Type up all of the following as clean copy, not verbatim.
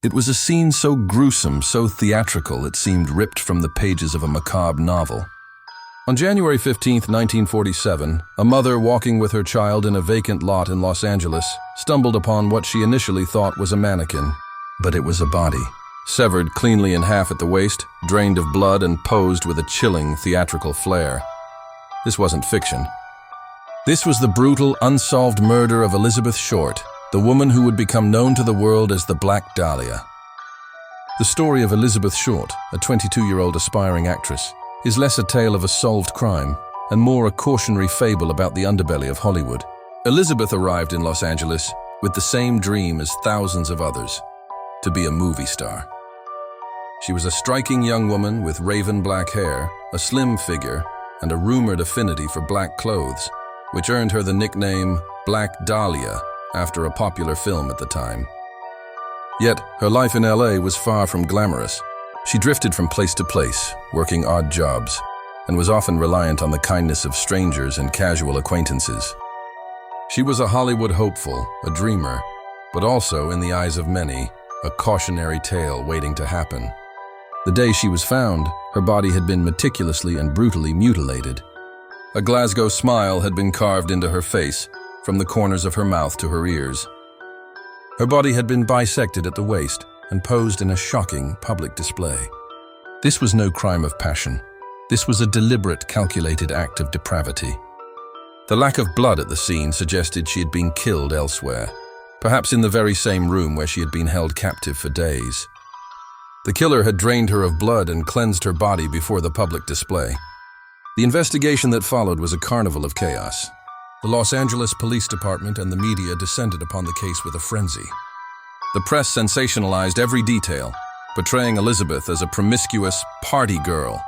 It was a scene so gruesome, so theatrical, it seemed ripped from the pages of a macabre novel. On January 15, 1947, a mother walking with her child in a vacant lot in Los Angeles stumbled upon what she initially thought was a mannequin, but it was a body. Severed cleanly in half at the waist, drained of blood, and posed with a chilling theatrical flair. This wasn't fiction. This was the brutal, unsolved murder of Elizabeth Short, the woman who would become known to the world as the Black Dahlia. The story of Elizabeth Short, a 22-year-old aspiring actress, is less a tale of a solved crime and more a cautionary fable about the underbelly of Hollywood. Elizabeth arrived in Los Angeles with the same dream as thousands of others, to be a movie star. She was a striking young woman with raven black hair, a slim figure, and a rumored affinity for black clothes, which earned her the nickname Black Dahlia after a popular film at the time. Yet, her life in LA was far from glamorous. She drifted from place to place, working odd jobs, and was often reliant on the kindness of strangers and casual acquaintances. She was a Hollywood hopeful, a dreamer, but also, in the eyes of many, a cautionary tale waiting to happen. The day she was found, her body had been meticulously and brutally mutilated. A Glasgow smile had been carved into her face, from the corners of her mouth to her ears. Her body had been bisected at the waist and posed in a shocking public display. This was no crime of passion. This was a deliberate, calculated act of depravity. The lack of blood at the scene suggested she had been killed elsewhere, perhaps in the very same room where she had been held captive for days. The killer had drained her of blood and cleansed her body before the public display. The investigation that followed was a carnival of chaos. The Los Angeles Police Department and the media descended upon the case with a frenzy. The press sensationalized every detail, portraying Elizabeth as a promiscuous party girl,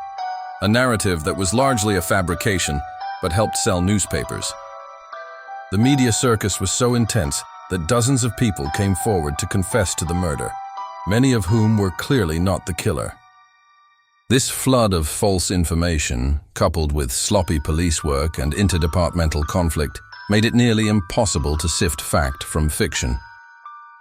a narrative that was largely a fabrication but helped sell newspapers. The media circus was so intense that dozens of people came forward to confess to the murder, many of whom were clearly not the killer. This flood of false information, coupled with sloppy police work and interdepartmental conflict, made it nearly impossible to sift fact from fiction.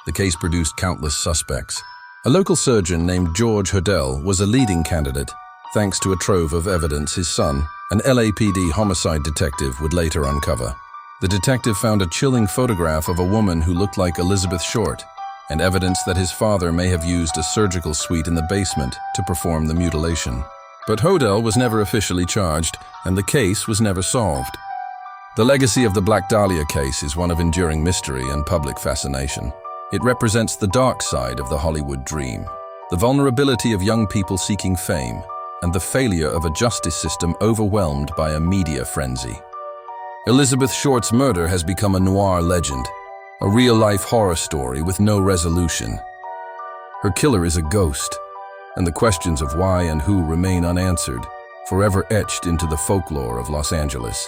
The case produced countless suspects. A local surgeon named George Hodel was a leading candidate, thanks to a trove of evidence his son, an LAPD homicide detective, would later uncover. The detective found a chilling photograph of a woman who looked like Elizabeth Short, and evidence that his father may have used a surgical suite in the basement to perform the mutilation. But Hodel was never officially charged, and the case was never solved. The legacy of the Black Dahlia case is one of enduring mystery and public fascination. It represents the dark side of the Hollywood dream, the vulnerability of young people seeking fame, and the failure of a justice system overwhelmed by a media frenzy. Elizabeth Short's murder has become a noir legend, a real-life horror story with no resolution. Her killer is a ghost, and the questions of why and who remain unanswered, forever etched into the folklore of Los Angeles.